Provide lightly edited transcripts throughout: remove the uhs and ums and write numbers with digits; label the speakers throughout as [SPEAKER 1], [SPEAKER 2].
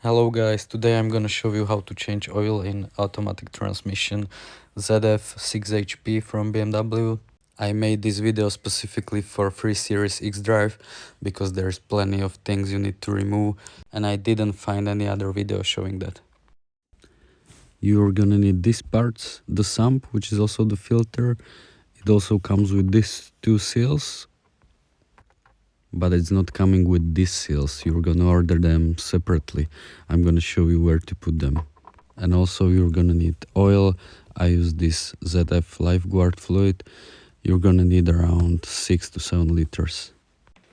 [SPEAKER 1] Hello guys, today I'm gonna show you how to change oil in automatic transmission ZF 6HP from BMW. I made this video specifically for 3 Series X drive because there's plenty of things you need to remove and I didn't find any other video showing that. You're gonna need these parts, the sump, which is also the filter. It also comes with these two seals, but it's not coming with these seals. You're gonna order them separately. I'm gonna show you where to put them. And also you're gonna need oil. I use this ZF lifeguard fluid. You're gonna need around 6 to 7 liters.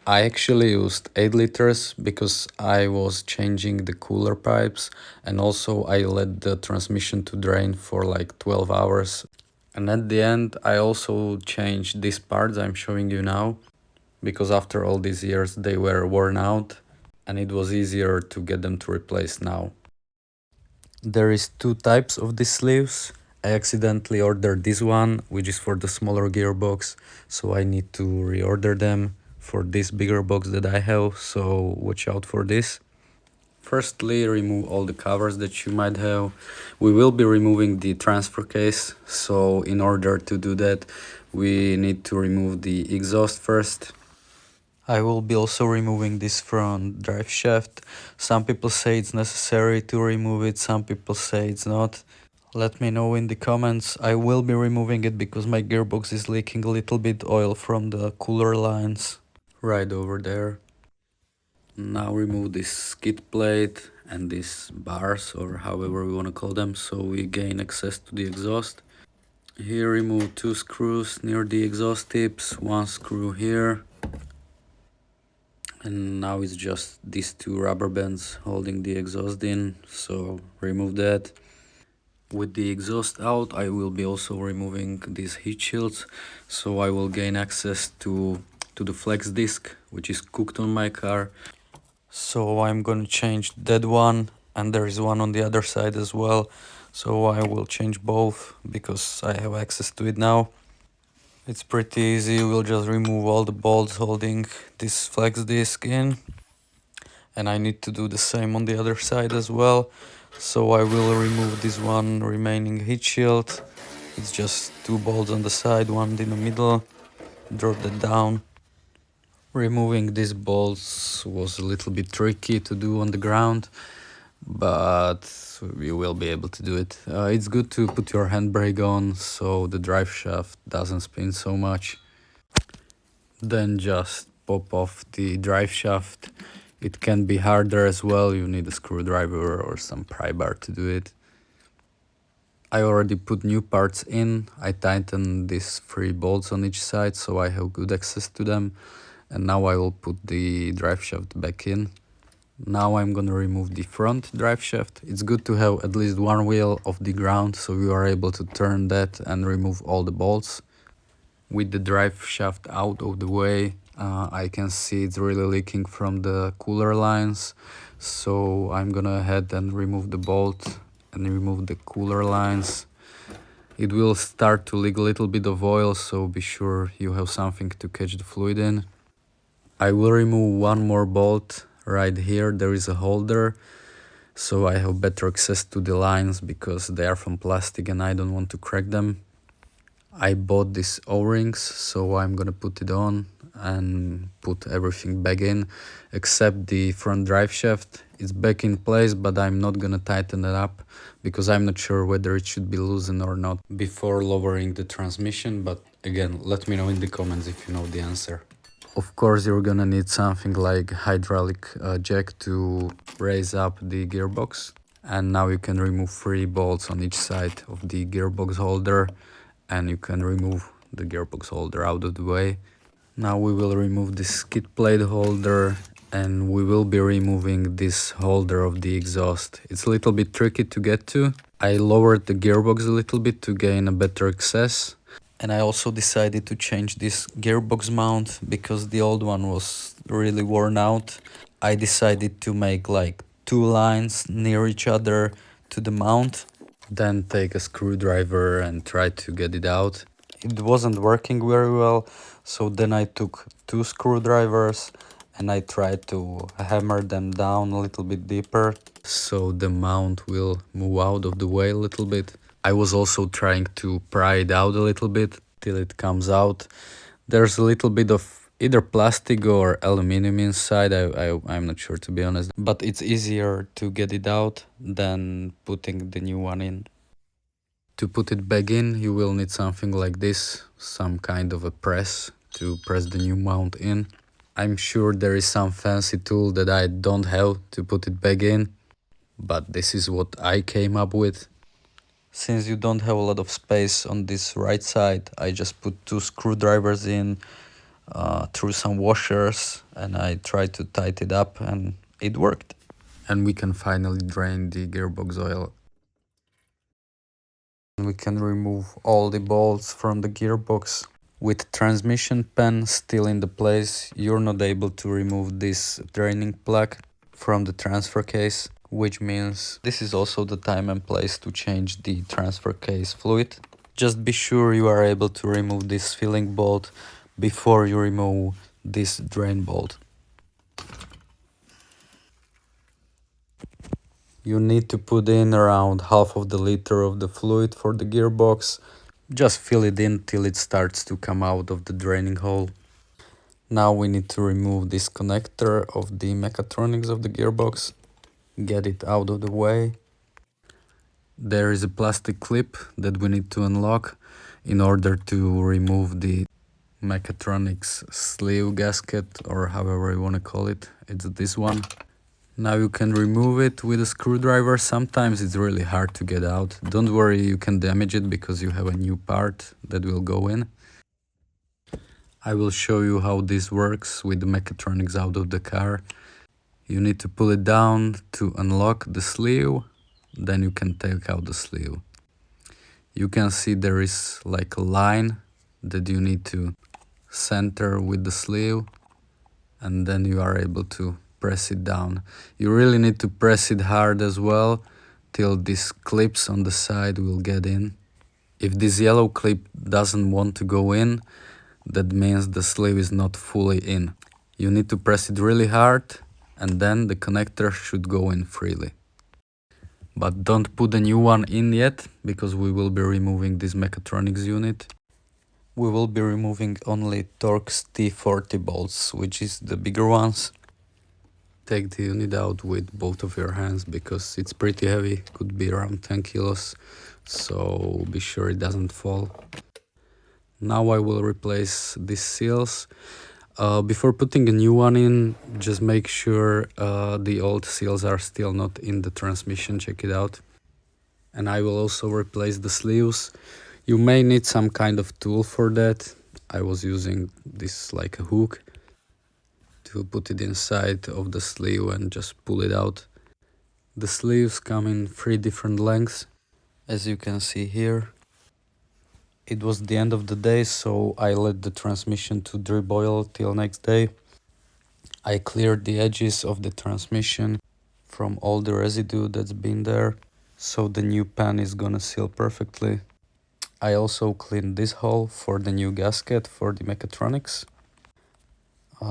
[SPEAKER 1] I actually used 8 liters because I was changing the cooler pipes and also I let the transmission to drain for like 12 hours. And at the end I also changed these parts I'm showing you now because after all these years they were worn out and it was easier to get them to replace now. There is two types of these sleeves. I accidentally ordered this one, which is for the smaller gearbox, so I need to reorder them for this bigger box that I have, so watch out for this. Firstly, remove all the covers that you might have. We will be removing the transfer case, so in order to do that, we need to remove the exhaust first. I will be also removing this front drive shaft. Some people say it's necessary to remove it, some people say it's not. Let me know in the comments. I will be removing it because my gearbox is leaking a little bit oil from the cooler lines right over there. Now remove this skid plate and these bars, or however we want to call them, so we gain access to the exhaust. Here remove two screws near the exhaust tips, one screw here. And now it's just these two rubber bands holding the exhaust in, so remove that. With the exhaust out, I will be also removing these heat shields, so I will gain access to the flex disc, which is cooked on my car. So I'm gonna change that one, and there is one on the other side as well, so I will change both because I have access to it now. It's pretty easy. We'll just remove all the bolts holding this flex disc in, and I need to do the same on the other side as well. So I will remove this one remaining heat shield. It's just two bolts on the side, one in the middle. Drop that down. Removing these bolts was a little bit tricky to do on the ground, but you will be able to do it. It's good to put your handbrake on so the drive shaft doesn't spin so much. Then just pop off the drive shaft. It can be harder as well. You need a screwdriver or some pry bar to do it. I already put new parts in. I tightened these 3 bolts on each side so I have good access to them. And now I will put the drive shaft back in. Now I'm gonna remove the front drive shaft. It's good to have at least one wheel off the ground so you are able to turn that and remove all the bolts. With the drive shaft out of the way, I can see it's really leaking from the cooler lines. So I'm gonna head and remove the bolt and remove the cooler lines. It will start to leak a little bit of oil, so be sure you have something to catch the fluid in. I will remove one more bolt. Right here there is a holder, so I have better access to the lines because they are from plastic and I don't want to crack them. I bought these O-rings, so I'm gonna put it on and put everything back in except the front drive shaft. It's back in place, but I'm not gonna tighten it up because I'm not sure whether it should be loosened or not before lowering the transmission. But again, let me know in the comments if you know the answer. Of course, you're gonna need something like hydraulic jack to raise up the gearbox. And now you can remove 3 bolts on each side of the gearbox holder, and you can remove the gearbox holder out of the way. Now we will remove the skid plate holder, and we will be removing this holder of the exhaust. It's a little bit tricky to get to. I lowered the gearbox a little bit to gain a better access. And I also decided to change this gearbox mount because the old one was really worn out. I decided to make like 2 lines near each other to the mount. Then take a screwdriver and try to get it out. It wasn't working very well, so then I took 2 screwdrivers and I tried to hammer them down a little bit deeper. so the mount will move out of the way a little bit. I was also trying to pry it out a little bit till it comes out. There's a little bit of either plastic or aluminum inside. I'm not sure, to be honest, but it's easier to get it out than putting the new one in. To put it back in, you will need something like this, some kind of a press to press the new mount in. I'm sure there is some fancy tool that I don't have to put it back in, but this is what I came up with. Since you don't have a lot of space on this right side, I just put two screwdrivers in through some washers and I tried to tighten it up and it worked. And we can finally drain the gearbox oil. We can remove all the bolts from the gearbox. With transmission pen still in the place, you're not able to remove this draining plug from the transfer case, which means this is also the time and place to change the transfer case fluid. Just be sure you are able to remove this filling bolt before you remove this drain bolt. You need to put in around half of the liter of the fluid for the gearbox. Just fill it in till it starts to come out of the draining hole. Now we need to remove this connector of the Mechatronics of the gearbox. Get it out of the way. There is a plastic clip that we need to unlock in order to remove the Mechatronics sleeve gasket, or however you want to call it. It's this one. Now you can remove it with a screwdriver. Sometimes it's really hard to get out. Don't worry, you can damage it because you have a new part that will go in. I will show you how this works with the Mechatronics out of the car. You need to pull it down to unlock the sleeve, then you can take out the sleeve. You can see there is like a line that you need to center with the sleeve, and then you are able to press it down. You really need to press it hard as well till these clips on the side will get in. If this yellow clip doesn't want to go in, that means the sleeve is not fully in. You need to press it really hard and then the connector should go in freely. But don't put a new one in yet, because we will be removing this Mechatronics unit. We will be removing only Torx T40 bolts, which is the bigger ones. Take the unit out with both of your hands because it's pretty heavy, could be around 10 kilos, so be sure it doesn't fall. Now I will replace these seals. Before putting a new one in, just make sure the old seals are still not in the transmission, check it out. And I will also replace the sleeves. You may need some kind of tool for that. I was using this like a hook to put it inside of the sleeve and just pull it out. The sleeves come in 3 different lengths, as you can see here. It was the end of the day, so I let the transmission to drip oil till next day. I cleared the edges of the transmission from all the residue that's been there, so the new pan is gonna seal perfectly. I also cleaned this hole for the new gasket for the Mechatronics.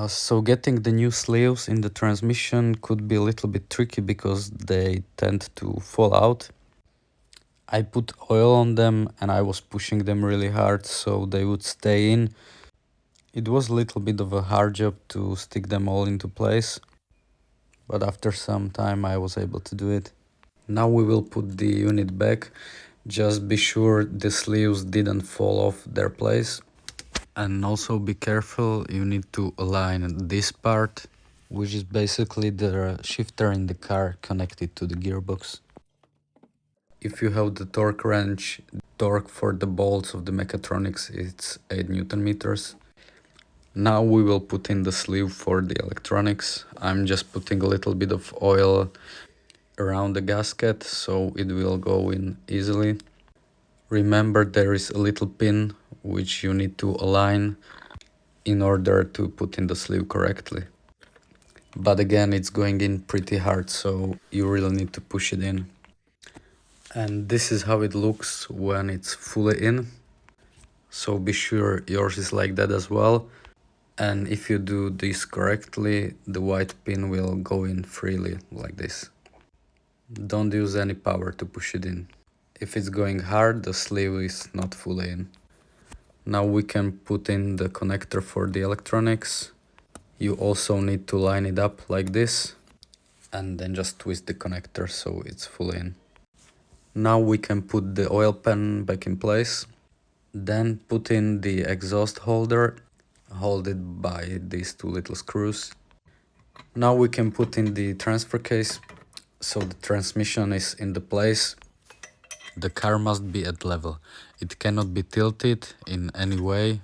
[SPEAKER 1] So getting the new sleeves in the transmission could be a little bit tricky because they tend to fall out. I put oil on them and I was pushing them really hard so they would stay in. It was a little bit of a hard job to stick them all into place, but after some time I was able to do it. Now we will put the unit back. Just be sure the sleeves didn't fall off their place. And also be careful, you need to align this part, which is basically the shifter in the car connected to the gearbox. If you have the torque wrench, torque for the bolts of the Mechatronics it's 8 Newton meters. Now we will put in the sleeve for the electronics. I'm just putting a little bit of oil around the gasket so it will go in easily. Remember, there is a little pin which you need to align in order to put in the sleeve correctly. But again, it's going in pretty hard, so you really need to push it in. And this is how it looks when it's fully in. So be sure yours is like that as well. And if you do this correctly, the white pin will go in freely like this. Don't use any power to push it in. If it's going hard, the sleeve is not fully in. Now we can put in the connector for the electronics. You also need to line it up like this and then just twist the connector so it's fully in. Now we can put the oil pan back in place. Then put in the exhaust holder, hold it by these two little screws. Now we can put in the transfer case so the transmission is in the place. The car must be at level. It cannot be tilted in any way,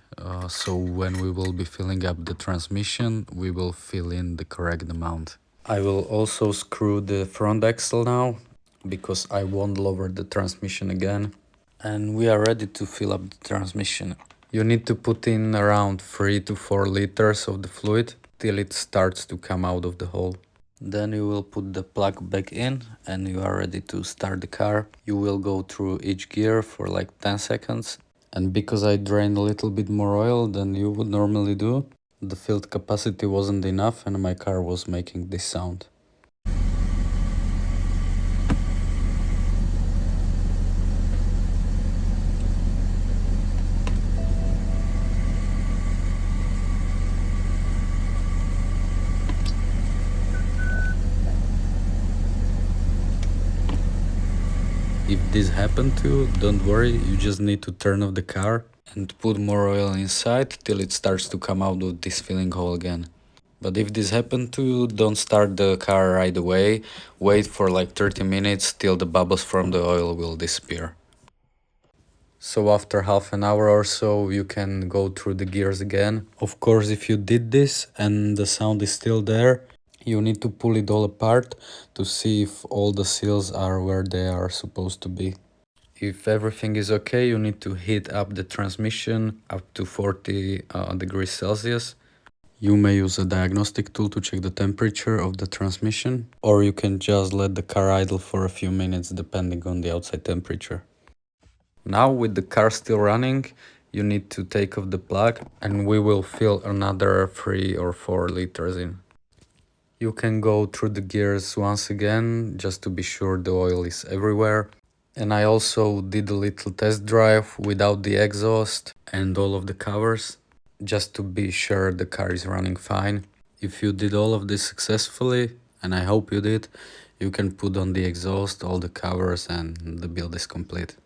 [SPEAKER 1] so when we will be filling up the transmission, we will fill in the correct amount. I will also screw the front axle now, because I won't lower the transmission again. And we are ready to fill up the transmission. You need to put in around 3 to 4 liters of the fluid till it starts to come out of the hole. Then you will put the plug back in and you are ready to start the car. You will go through each gear for like 10 seconds. And because I drained a little bit more oil than you would normally do, the filled capacity wasn't enough and my car was making this sound. If this happened to you, don't worry, you just need to turn off the car and put more oil inside till it starts to come out of this filling hole again. But if this happened to you, don't start the car right away. Wait for like 30 minutes till the bubbles from the oil will disappear. So after half an hour or so, you can go through the gears again. Of course, if you did this and the sound is still there, you need to pull it all apart to see if all the seals are where they are supposed to be. If everything is okay, you need to heat up the transmission up to 40 degrees Celsius. You may use a diagnostic tool to check the temperature of the transmission, or you can just let the car idle for a few minutes depending on the outside temperature. Now with the car still running, you need to take off the plug and we will fill another 3 or 4 liters in. You can go through the gears once again just to be sure the oil is everywhere. And I also did a little test drive without the exhaust and all of the covers, just to be sure the car is running fine. If you did all of this successfully, and I hope you did, you can put on the exhaust, all the covers, and the build is complete.